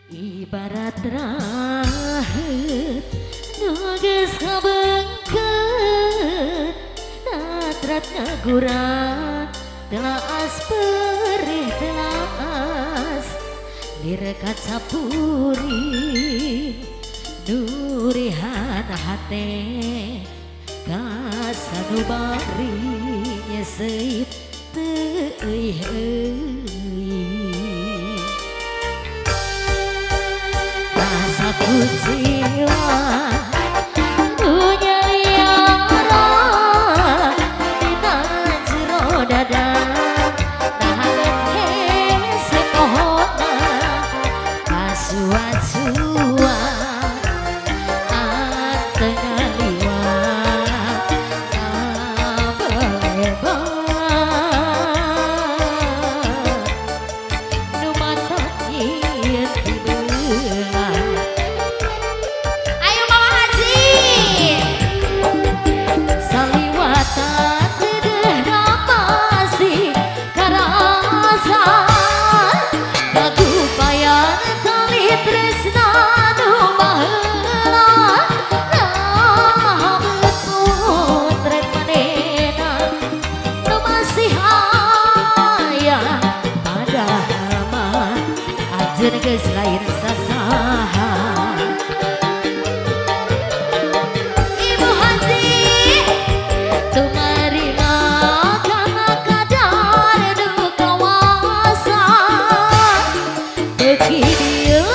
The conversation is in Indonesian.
Ibarat rahit nugas kabengket natrat ngaguran telas perih telas direkat sapuri nurihan hate kasanubari nyeseit teuih rasaku jiwa dunia liara di jero dada tahangan hese pohona kasuat-suat tengah liwat belebat nu matak yen dibelah. Ayo Mama Haji saliwatan dedeh damasi karasan kagupayan tali tresna nu baheula rahabet putret manehna nu masih aya padahal mah ajeun geus lain sasaha. Ibu Haji tumarina kana kadar nu kawasan beki dieu